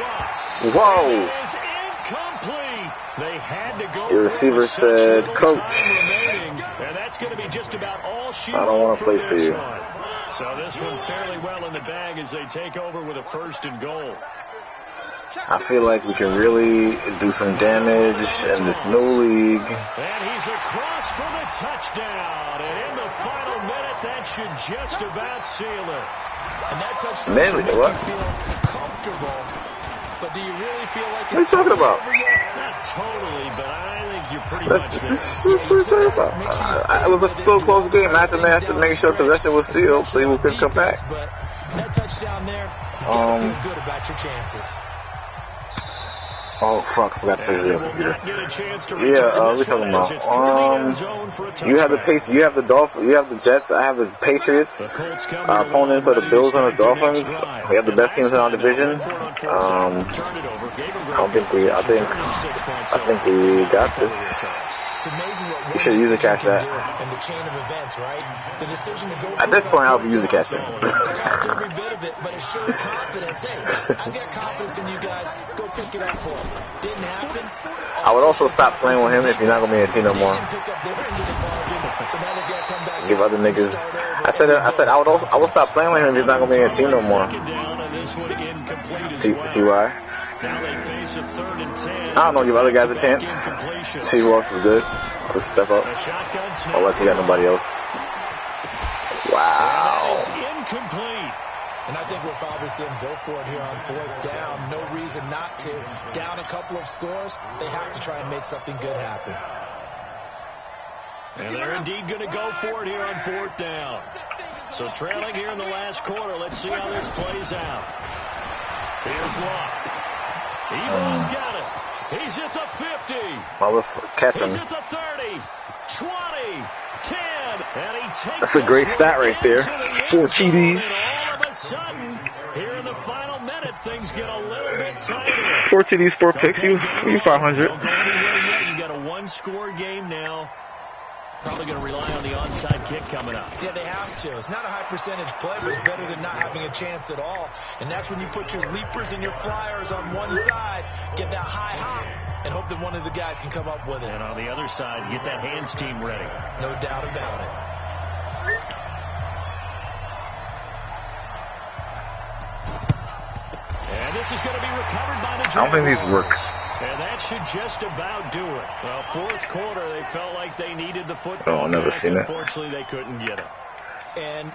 Whoa. It is incomplete. They had to go. Your receiver said, Coach, and that's going to be just about all she I don't want to play for you. So this one fairly well in the bag as they take over with a 1st and goal. I feel like we can really do some damage in this new league. And he's across for the touchdown. And in the final minute, that should just about seal it. And that touchdown should make you feel comfortable. But do you really feel like what are you talking about? Not totally, but I think you're pretty much there. What are you talking about? It was a so close game. I had to make sure possession was sealed so he couldn't come back. But that touchdown there, you gotta feel good about your chances. Oh, fuck, I forgot to fix this computer. Yeah, we're talking about, you have the Patriots, you have the Dolphins, you have the Jets, I have the Patriots. Our opponents are the Bills and the Dolphins. We have the best teams in our division. I think we got this. It's amazing what you should use a cash that. And the chain of events, right? The decision to go at this point, I'll be using cash that. Every bit of it, but it showed confidence. Hey, I've got confidence in you guys. Go pick it up for him. Didn't happen. I would also stop playing with him if you're not gonna be in a team no more. Give other niggas. I said I would stop playing with him if he's not gonna be in a team no more. See why? Now they face a 3rd and 10. I don't know, give other guys a chance. See who else is good to step up. Unless you got nobody else. Wow. It's incomplete. And I think we'll probably see them go for it here on 4th down. No reason not to. Down a couple of scores, they have to try and make something good happen. And they're indeed going to go for it here on 4th down. So trailing here in the last quarter. Let's see how this plays out. Here's Locke. Ebron's got it. He's at the 50. Catch He's him. at the 30, 20, 10, and he takes That's a great stat right there. 4 TDs. And all of a sudden, here in the final minute, things get a little bit tighter. 4 TDs, 4 picks. You 500. Don't go anywhere yet. You got a one-score game now. Probably going to rely on the onside kick coming up. Yeah, they have to. It's not a high percentage play, but it's better than not having a chance at all. And that's when you put your leapers and your flyers on one side, get that high hop, and hope that one of the guys can come up with it. And on the other side, get that hands team ready. No doubt about it. And this is going to be recovered by the Jaguars. I don't think these work. And that should just about do it. Well, fourth quarter, they felt like they needed the football. Oh, I've never seen it. Unfortunately, they couldn't get it. And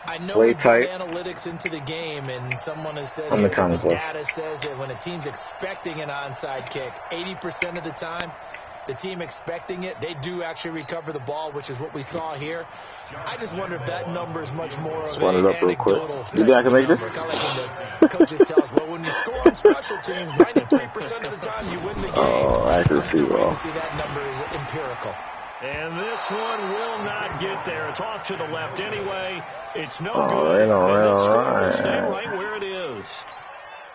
I know Play we put tight. analytics into the game, and someone has said How many the times left? data says that when a team's expecting an onside kick, 80% of the time, the team expecting it, they do actually recover the ball, which is what we saw here. I just wonder if that number is much more of Run an it up real quick. anecdotal You think I can make this? number. Kind of like when the coaches tell us, well, when you score on special teams, 93% of the time you win the game. Oh, accuracy, I'm still waiting bro. to see that number is empirical. And this one will not get there. It's off to the left anyway. It's no All good. right, all right, And the all score will stay right. right where it is.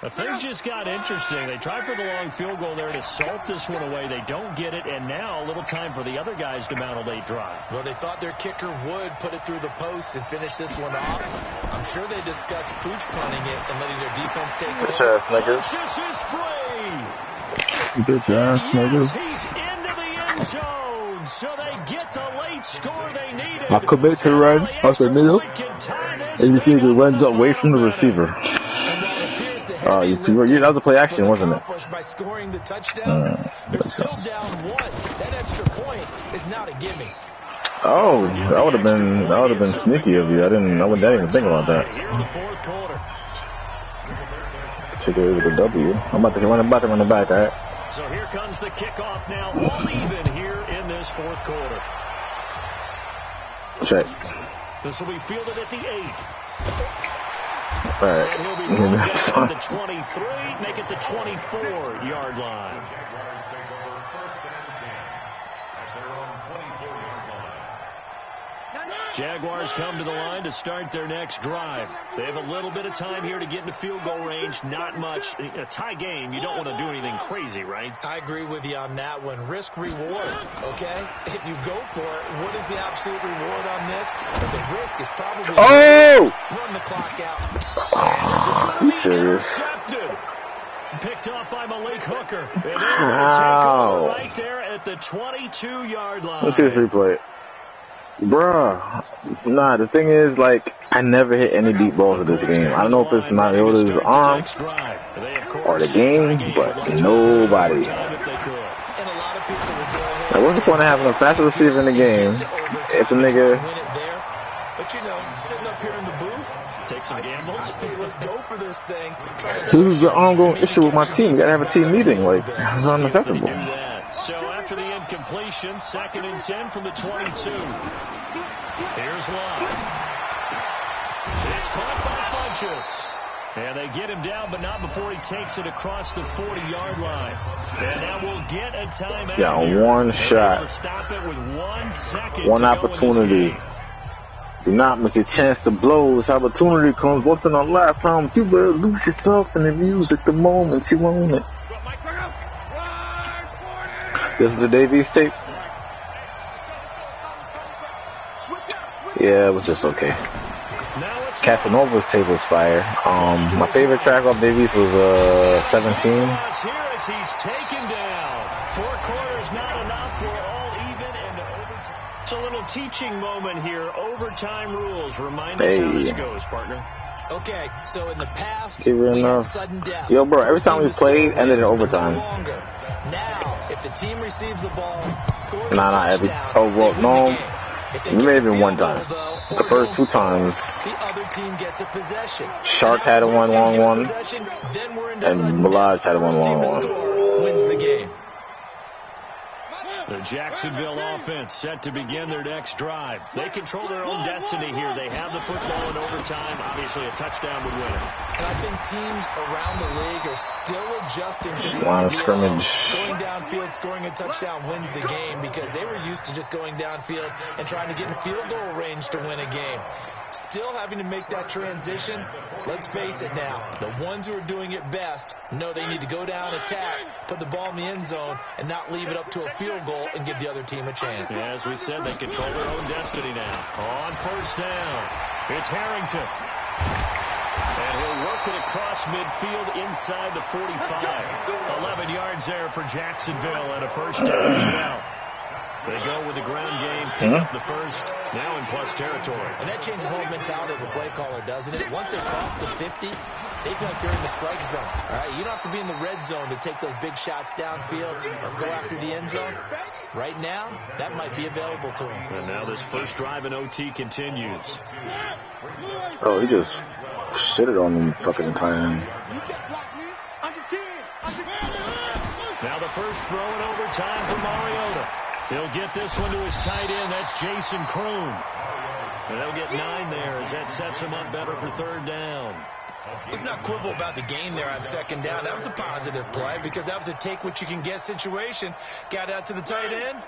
But things just got interesting. They tried for the long field goal there to salt this one away. They don't get it, and now a little time for the other guys to mount a late drive. Well, they thought their kicker would put it through the post and finish this one off. I'm sure they discussed pooch punting it and letting their defense take Good over. ass niggas. This is free. Good ass Yes, niggas. he's into the end zone. So they get the late score they needed. I commit to run out the middle, and you see it runs away from the receiver. Oh, you have to play action, wasn't it? By scoring the touchdown, they're still down one. That extra point is not a gimme. Oh, that would have been sneaky of you. I didn't even think about that. Here in the fourth quarter. Take it with a W. I'm about to run it back, all right? So here comes the kickoff now, all even here in this fourth quarter. Check. This will be fielded at the 8. All right. And he'll be brought down at the 23, make it the 24-yard line. Jaguars take over first and 10 at their own 24-yard line. Jaguars come to the line to start their next drive. They have a little bit of time here to get into field goal range. Not much. A tie game, you don't want to do anything crazy, right? I agree with you on that one. Risk reward, okay? If you go for it, what is the absolute reward on this? But the risk is probably run the clock out. You serious? Intercepted. Picked off by Malik Hooker. And they're going to take over right there at the 22-yard line. Let's see this replay. Bruh. Nah, the thing is, like, I never hit any deep balls in this game. I don't know if it's Mariota's arm or the game, but nobody. Like, what's the point of having a faster receiver in the game if the nigga... But, you know, sitting up here in the booth, take some gambles. Let's go for this thing. This is the ongoing issue with my team. You gotta have a team meeting. Like, it's unacceptable. So after the incompletion, 2nd and 10 from the 22. Here's Love. It's caught by Funchess. And they get him down, but not before he takes it across the 40-yard line. And now we'll get a timeout. Yeah, one shot. Stop it with 1 second. One opportunity. Do not miss a chance to blow. This opportunity comes once in a lifetime. You better lose yourself in the music the moment you own it. This is the Davies tape? Yeah, it was just okay. Casanova's tape was fire. My favorite track off Davies was 17. Here as he's taken down. 4 quarters not enough. We're all even into overtime. It's a little teaching moment here. Overtime rules. Remind us how this goes, partner. Okay, so in the past, we had sudden death. Yo, bro, every time we played, ended in overtime. Now, if the team receives the ball, scores we may have been one time. The first 2 times, the other team gets a possession. Shark had a one long one, and Balaj had a one long one. Wins the game. The Jacksonville offense set to begin their next drive. They control their own destiny here. They have the football in overtime. Obviously, a touchdown would win it. And I think teams around the league are still adjusting to the Line of idea scrimmage. of going downfield, scoring a touchdown wins the game, because they were used to just going downfield and trying to get in field goal range to win a game. Still having to make that transition. Let's face it now, the ones who are doing it best know they need to go down, attack, put the ball in the end zone, and not leave it up to a field goal and give the other team a chance. Yeah, as we said, they control their own destiny now. On first down, it's Harrington. And he'll work it across midfield inside the 45. 11 yards there for Jacksonville and a first down as well. They go with the ground game, pick up the first, now in plus territory. And that changes the whole mentality of the play caller, doesn't it? Once they cross the 50, they feel like they're in the strike zone. All right, you don't have to be in the red zone to take those big shots downfield or go after the end zone. Right now, that might be available to them. And now this first drive in OT continues. Oh, he just shitted on him fucking time. Now the first throw in overtime for Mariota. He'll get this one to his tight end. That's Jason Kroon. And they'll get 9 there as that sets him up better for third down. Let's not quibble about the gain there on second down. That was a positive play because that was a take-what-you-can-get situation. Got out to the tight end.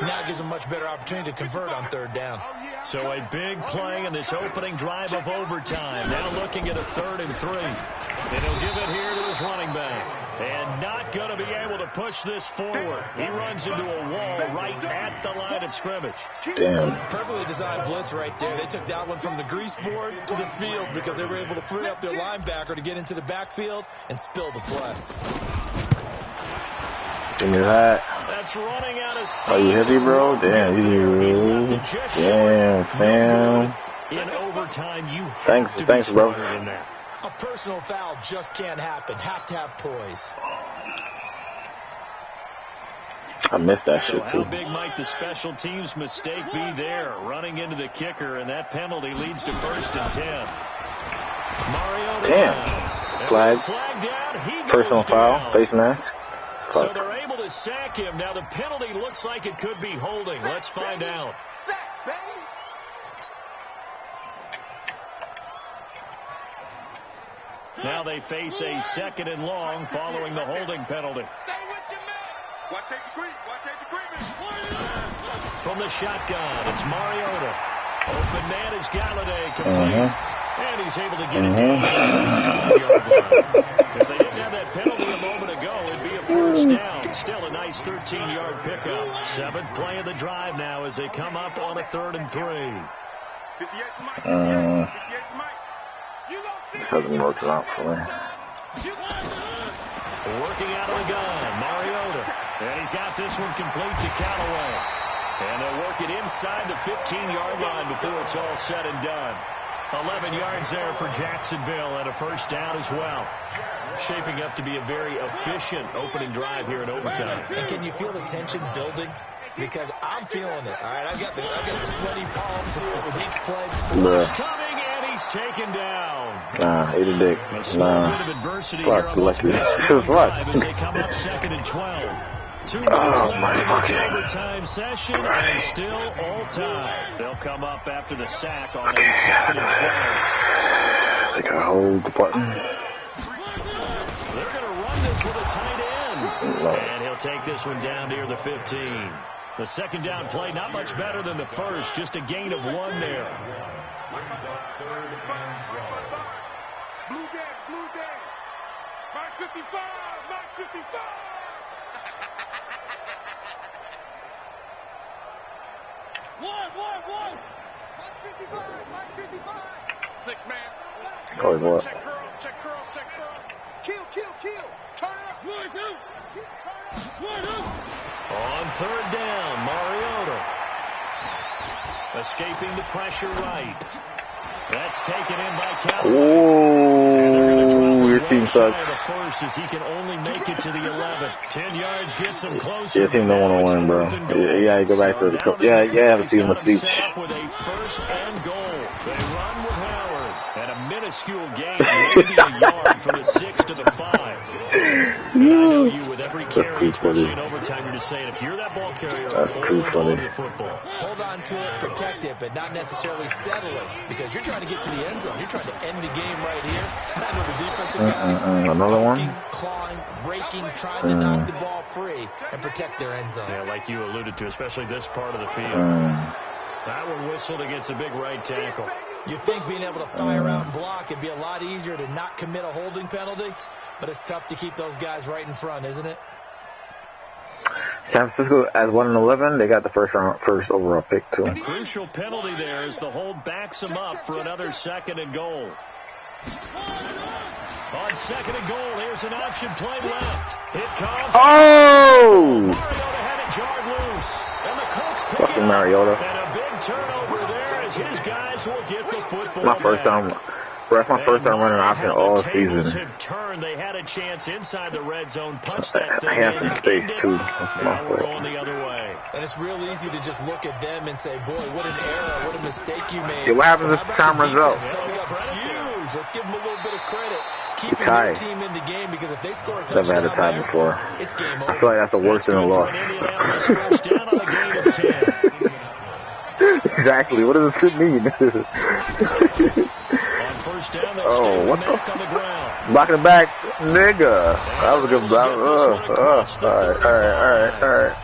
Now it gives him a much better opportunity to convert on third down. So a big play in this opening drive of overtime. Now looking at a 3rd and 3. And he'll give it here to his running back. And not going to be able to push this forward. He runs into a wall right at the line of scrimmage. Damn. Perfectly designed blitz right there. They took that one from the grease board to the field because they were able to free up their linebacker to get into the backfield and spill the play. Give me that. That's running out of steam. Are you heavy, bro? Damn, you. Damn, fam. In overtime, you have Thanks, to thanks, be bro. smarter than that. A personal foul just can't happen. Have to have poise. I missed that So shit, how too. big might the special teams mistake be there? Running into the kicker, and that penalty leads to 1st and 10. Mariota. Damn. Flag. Flagged out. He goes Personal foul. down. Face mask. So Fuck. they're able to sack him. Now the penalty looks like it could be holding. Let's find out. Sack, baby. Now they face a 2nd and long following the holding penalty. Watch safety creep. Watch safety creeping. From the shotgun, it's Mariota. Open man is Galladay, complete. And he's able to get it down to the 2-yard line. If they didn't have that penalty a moment ago, it'd be a first down. Still a nice 13-yard pickup. 7th play of the drive now as they come up on a 3rd and 3. 58 to Mike. 58 to Mike. This hasn't worked out for me. Working out of the gun, Mariota. And he's got this one complete to Callaway. And they'll work it inside the 15-yard line before it's all said and done. 11 yards there for Jacksonville and a first down as well. Shaping up to be a very efficient opening drive here in overtime. And can you feel the tension building? Because I'm feeling it. All right, I've got the sweaty palms here with each play. He's coming and he's taken down. Nah, eat a dick. A small Nah. bit of adversity Fuck, here on lucky. this next Fuck. drive as they come up 2nd and 12. 2 minutes left my in this fucking. overtime session, and still all time. They'll come up after the sack on a 2nd and 12. They gotta hold the button. They're going to run this with a tight end. No. And he'll take this one down near the 15. The second down play, not much better than the first, just a gain of 1 there. Blue game. Mark 55. Mark 55. One. Mark 55. Mark 55. 6 man. Oh, what? Check curls. Kill. Turn it up. Kill, turn it up. On 3rd down, Mariota. Escaping the pressure right. That's taken in by Callaway. Ooh, your team sucks. The first as he can only make it to the 11. 10 yards gets him closer. Your team don't want to win, bro. Yeah, you go back to the cup. Yeah, let's see him a speech. Set up with a 1st and goal. They run with Howard. And a minuscule gain, maybe a yard from the 6 to the 5. And I know you, with every carry, especially in overtime, you're just saying, if you're that ball carrier, hold on to the football. Hold on to it, protect it, but not necessarily settle it, because you're trying to get to the end zone. You're trying to end the game right here. I know the defensive guys another one? Clawing, breaking, trying to knock the ball free and protect their end zone. Yeah, like you alluded to, especially this part of the field. That one whistled against a big right tackle. You'd think being able to fire out and block it'd be a lot easier to not commit a holding penalty, but it's tough to keep those guys right in front, isn't it? San Francisco as 1-11, they got the first overall pick too. A crucial penalty there as the hold backs them up for another 2nd and goal. On 2nd and goal, here's an option play left. It comes. Oh! Mariota had it jarred loose. And the Colts pick Fucking it up. Mariota. And a big turnover there as his guys will get the football My first back. time. Bro, that's my first time running option all season. Have turned. They had a chance inside the red zone. Punched that thing I had in some and space ended. too. That's my Now we're fault. going the other way. And it's real easy to just look at them and say, boy, what an error, what a mistake you made. Yeah, what happens if time runs out? Coming up huge. Let's give them a little bit of credit. Keeping Tie. your team in the game, because if they score a touchdown Never had a tie there, before. it's game over. I feel like that's the worst in a loss. Indianapolis first down on the gain of 10. Exactly. What does it mean? On first down, they Oh, stay what with the Mack on the ground. Blocking back, nigga. That was a good block. Alright.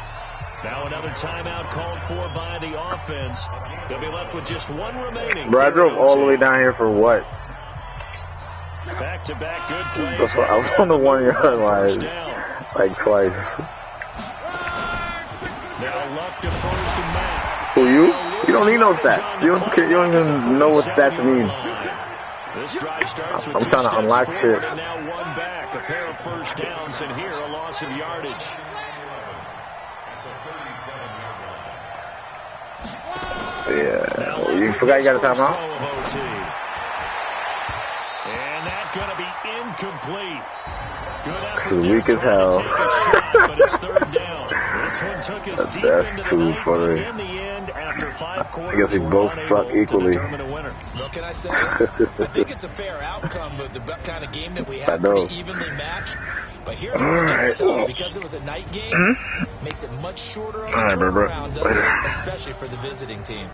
Now another timeout called for by the offense. They'll be left with just one remaining. Bro, I drove all the way down here for what? Back-to-back good plays. That's why I was on the 1 yard line like twice. Now Luck defers to Mack. Who, you? You don't need no stats. You don't even know what stats mean. This drive starts with I'm 2 trying to steps unlock forward shit. And now 1 back. A pair of first downs, and here a loss of yardage. Yeah. You forgot you got a timeout? And that's going to be incomplete. Good This effort is there weak as trying hell. to take a shot, but it's 3rd down. This one took us deep That's into the too night, but funny. in the end, after 5 quarters, I guess we we're both unable suck to equally. determine a winner. What can I say? I think it's a fair outcome with the kind of game that we I had, know. pretty evenly matched. But here's where it gets tough. Because it was a night game, makes it much shorter on the All right, bro. turnaround, doesn't it? Especially for the visiting team.